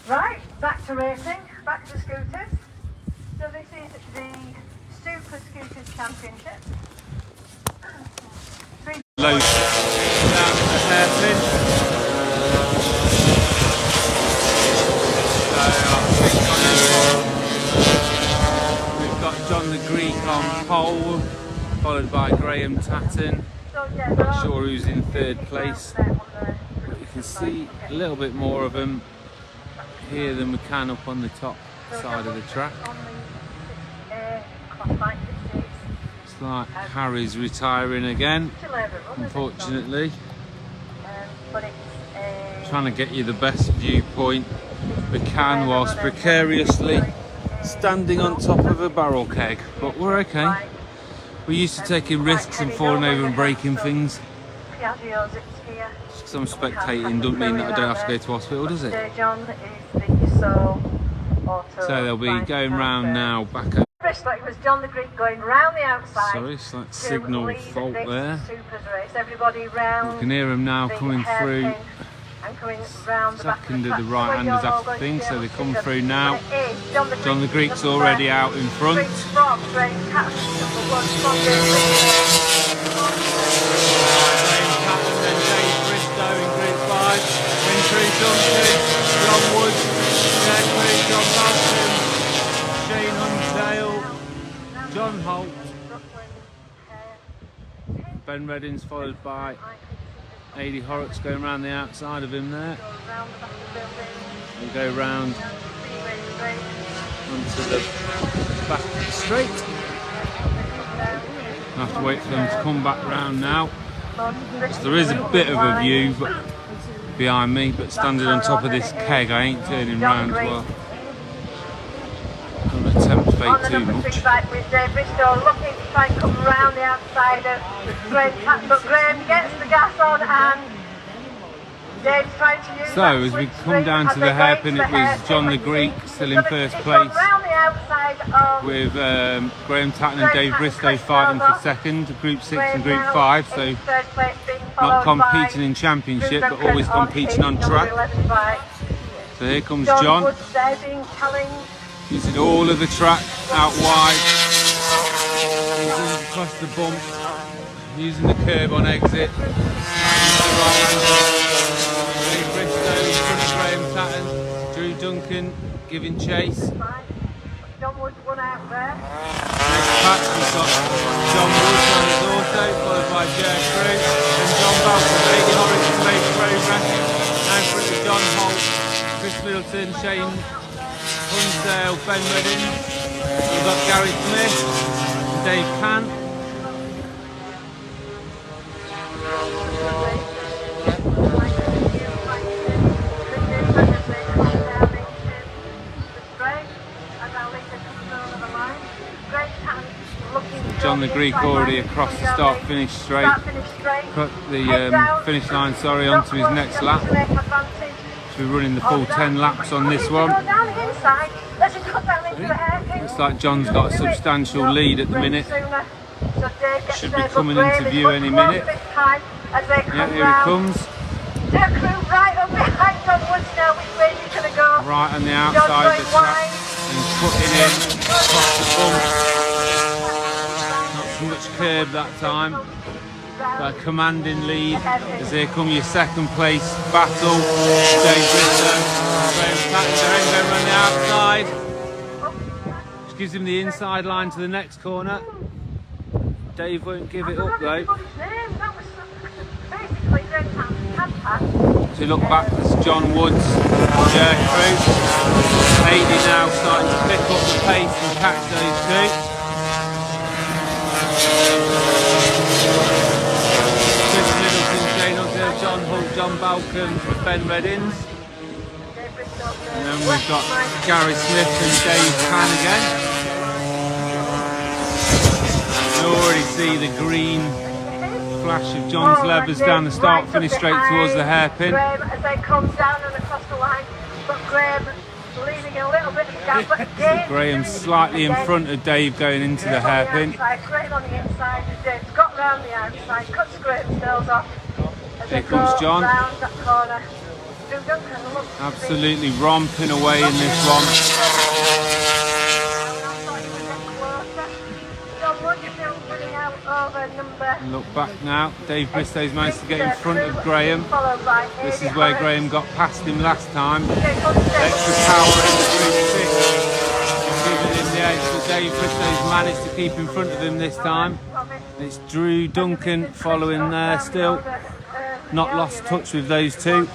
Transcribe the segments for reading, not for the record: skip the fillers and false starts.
Right, back to racing, back to scooters. So this is the Super Scooters Championship. Low down the hairpin. So we've got John the Greek on pole, followed by Graham Tatton. Not sure who's in third place. But you can see a little bit more of them here than we can up on the top side of the track. It's like Harry's retiring again, unfortunately. Trying to get you the best viewpoint we can whilst precariously standing on top of a barrel keg, but we're okay. We're used to taking risks and falling over and breaking things. Just because I'm spectating doesn't mean that I don't have to go to hospital, does it? So they'll be going round now, back up. It was John the Greek going round the outside. Sorry, slight signal fault there. Everybody round. You can hear them now coming through. Second of the right-handers after thing, so they come through now. John the Greek's already out in front. John Holt, Ben Redding's followed by Aidy Horrocks going around the outside of him there. We'll go round onto the back of the straight. I'll have to wait for them to come back round now. So there is a bit of a view behind me, but standing on top of this keg I ain't turning round well. I'm going to tempt fate too much. With Dave Bristow looking to try and come round the outside of Graham, but Graham gets the gas on and Dave's trying to use. So as we come down to the hairpin, it was John the Greek still in first place, with Graham Tatton and Dave Bristow fighting for second, Group 6 and Group 5, so not competing in championship but always competing on track. So here comes John, using all of the track out wide, using across the bump, using the curb on exit. Dave Bristow in front of Graham Tatton, Drew Duncan giving chase. John Wood's one out there. Next patch we've got John Wood on his auto, followed by Jer Crew, and John Balfour, Aidy Horrocks has made progress. Now in front of John Holt, Chris Middleton, Shane Hunsdale, Ben Redding. We've got Gary Smith and Dave Pan. John the Greek already across the start-finish straight. Cut the finish line, sorry, onto his next lap. So we're running the full 10 laps on this one. Looks like John's got a substantial lead at the minute. Should be coming into view any minute. Yeah, here he comes. Right on the outside of the track and cutting in across the bump. Not so much curb that time. But a commanding lead as here come your second place battle. Dave Bristow, Graham Tatton going around the outside. Which gives him the inside line to the next corner. Dave won't give it up though. So look back, there's John Woods, Jer Crew. Aidy now starting to pick up the pace and catch those two. Chris Middleton, Shane Hunsdale, John Holt, John Balcom with Ben Reddings. And then we've got Gary Smith and Dave Pan again. You already see the green flash of John's levers down the start finish straight towards the hairpin. Graham as they come down and across the line, but Graham leaving a little bit of gap, but again, Graham's slightly in front of Dave going into the hairpin. Graham on the inside, and Dave's got round the outside, cuts Graham's nose off. Here comes John. Round that corner. Absolutely romping away in this one. Look back now, Dave Bristow's managed to get in front of Graham. This is where Graham got past him last time. Extra power in the group 6. Giving him the edge, but Dave Bristow's managed to keep in front of him this time. It's Drew Duncan following there still. Not lost touch with those two.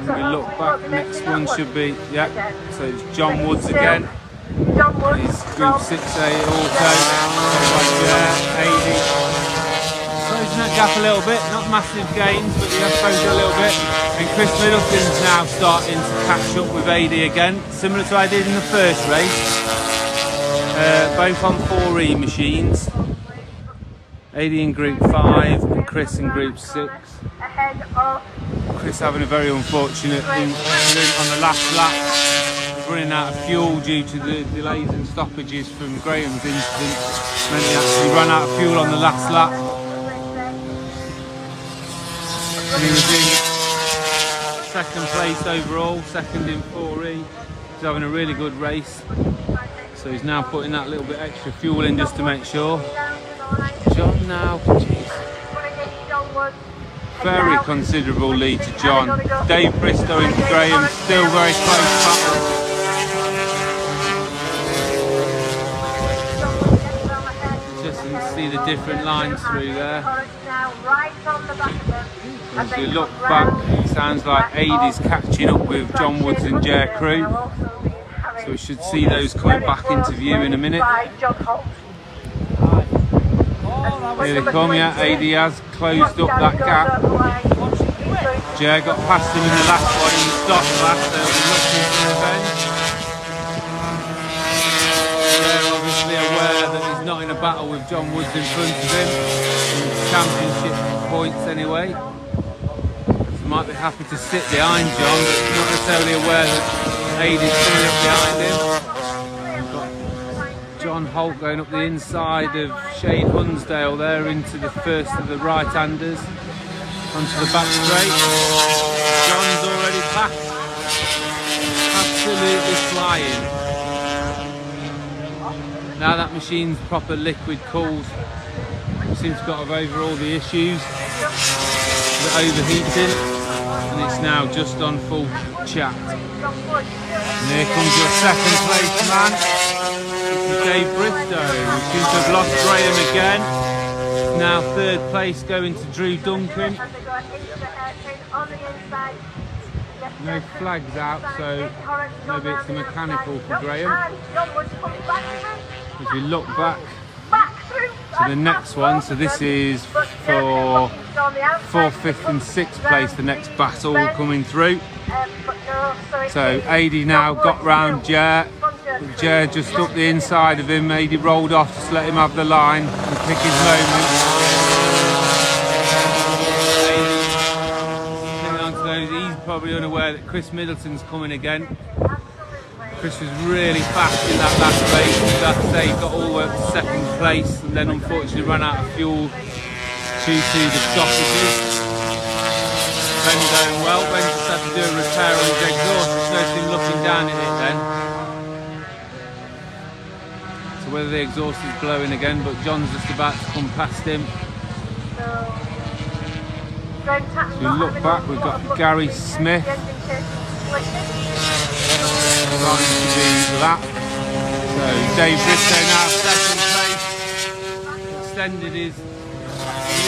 When we look back, next one should be, yeah, so it's John Woods again. He's Group 6A also, AD. Closing that gap a little bit, not massive gains, but he has closed it a little bit. And Chris Middleton's now starting to catch up with AD again, similar to what I did in the first race. Both on 4E machines. AD in Group 5 and Chris in Group 6. Chris having a very unfortunate incident on the last lap, running out of fuel due to the delays and stoppages from Graham's incident. Meant he actually ran out of fuel on the last lap. And he was in second place overall, second in 4E. He's having a really good race. So he's now putting that little bit extra fuel in just to make sure. John now, very considerable lead to John. Dave Bristow and Graham still very close battle. Just can see the different lines through there. As we look back, it sounds like Aid is catching up with John Woods and Jer Crew. So we should see those coming back into view in a minute. Here they come, yeah, AD has closed up that gap. Jer got past him in the last one in the stop last, so he's looking for revenge. They're obviously aware that he's not in a battle with John Woods in front of him, in championship points anyway. So might be happy to sit behind John, but not necessarily aware that AD is coming up behind him. John Holt going up the inside of Shane Hunsdale there into the first of the right-handers onto the back straight. John's already passed. Absolutely flying. Now that machine's proper liquid cooled. Seems to got over all the issues. The overheating, and it's now just on full chat. And here comes your second place man. Dave Bristow, who seems to have lost Graham again. Now third place going to Drew Duncan. No flags out, so maybe it's a mechanical for Graham. As we look back to the next one, so this is for 4th, 5th and 6th place, the next battle coming through. So AD now got round Jer. Jer just up the inside of him, AD rolled off, just let him have the line and pick his moment. He's probably unaware that Chris Middleton's coming again. Chris was really fast in that last race. As I say, he got all the way up to second place and then unfortunately ran out of fuel due to the stoppages. Ben going well, Ben just had to do a repair on his exhaust. There's no thing looking down at it then. So whether the exhaust is blowing again, but John's just about to come past him. So we look back, we've got Gary Smith trying to do that. So Dave Bristow now second place, extended his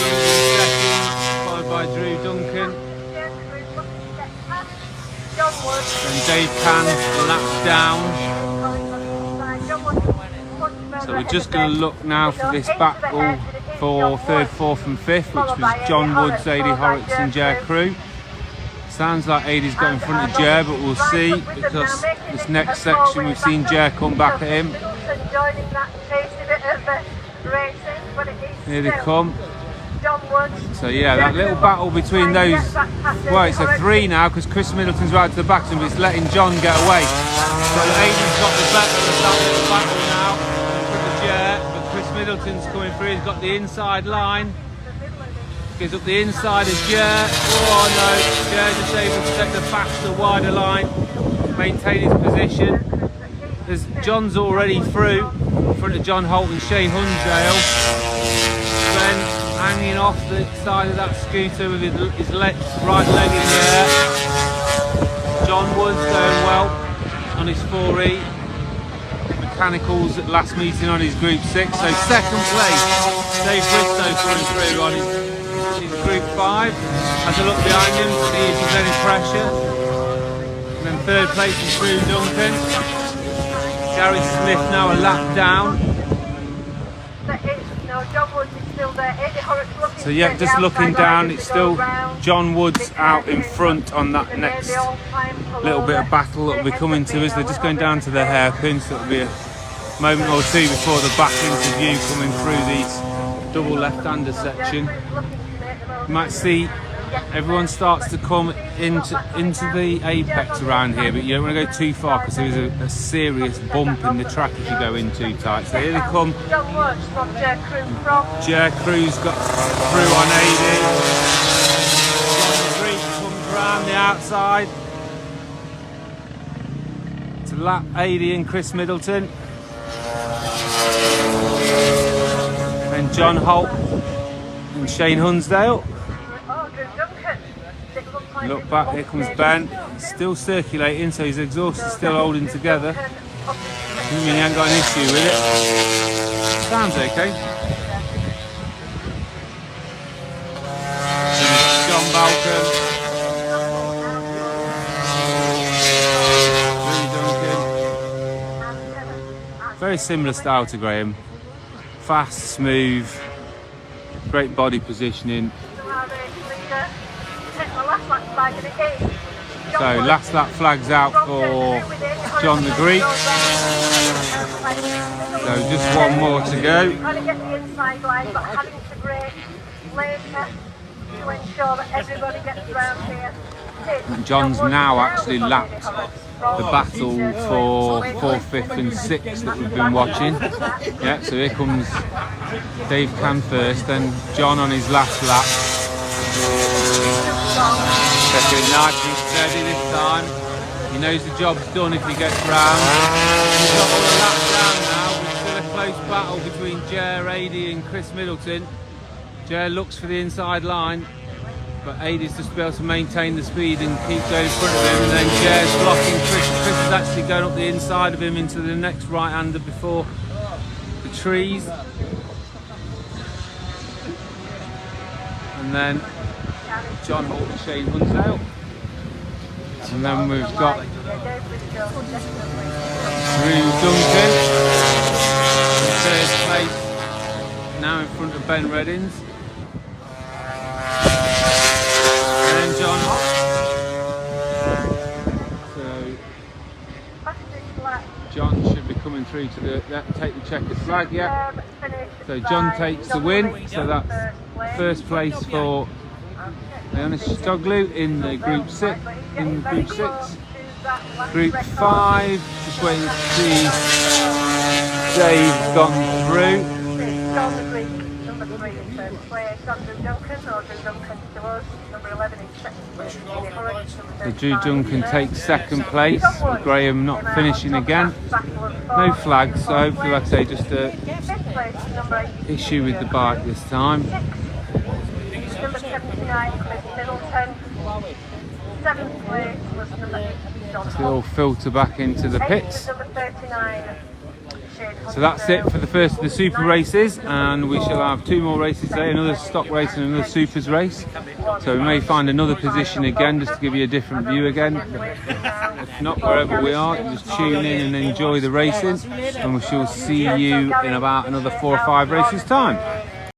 lead in second, followed by Drew Duncan. And Dave Can laps down. So we're just going to look now for this battle for 3rd, 4th and 5th, which was John Woods, AD Horrocks and Jer Crew. Sounds like AD's got in front of Jer, but we'll see, because this next section we've seen Jer come back at him. Here they come. So yeah, that little battle between those, well, it's a 3 now because Chris Middleton's right to the back, but it's letting John get away. So Aiden's got the better of that little battle now for the Jer, but Chris Middleton's coming through, he's got the inside line. Goes up the inside of Jer. Oh no, Jer just able to take the faster, wider line, maintain his position. There's John's already through in front of John Holt and Shane Hunsdale. Ben hanging off the side of that scooter with his right leg in the air. John Woods going well on his 4E. Mechanicals at last meeting on his Group 6. So second place, Dave Bristow coming through on his Group 5. Has a look behind him to see if there's any pressure. And then third place is Drew Duncan. Gary Smith now a lap down. So yeah, just looking down, it's still John Woods out in front on that next little bit of battle that will be coming to us. They're just going down to the hairpin, so it'll be a moment or two before the back interview coming through these double left-hander section. You might see everyone starts to come into the apex around here, but you don't want to go too far because there's a serious bump in the track if you go in too tight. So here they come. Jer Crew's got through on 80. John Creek comes around the outside to lap 80 and Chris Middleton. And John Holt and Shane Hunsdale. Look back, here comes Ben, still circulating, so his exhaust is still holding together. Doesn't mean he ain't got an issue with it. Sounds okay. John Balcom. Very similar style to Graham. Fast, smooth, great body positioning. So last lap flags out for John the Greek. So just one more to go. And John's now actually lapped the battle for 4th, 5th and 6th that we've been watching. Yeah, so here comes Dave Can first, then John on his last lap. Checking nice and steady this time. He knows the job's done if he gets round. He's got all the laps down now. It's still a close battle between Jer, Ady and Chris Middleton. Jer looks for the inside line, but Ady's just to be able to maintain the speed and keep going in front of him. And then Jer's blocking Chris. Chris is actually going up the inside of him into the next right-hander before the trees. And then John Holt and Shane Hunsdale. And then we've got Drew Duncan in third place, now in front of Ben Reddins. And then John Holt. So John should be coming through to take the checkered flag, yeah. So John takes the win, so that's first place for Leonis Stoglu in the Group 6. Group 5, just waiting to see Dave's gone through. So Drew Duncan takes second place, with Graham not finishing again. No flags, so hopefully, like I say, just a issue with the bike this time. Number 79, Chris Middleton. 7th place was number 8, John Holt. So they'll filter back into the pits. Number 39, so that's it for the first of the super races, and we shall have 2 more races today, another stock race and another supers race. So we may find another position again, just to give you a different view again. If not, wherever we are, just tune in and enjoy the racing, and we shall see you in about another 4 or 5 races time.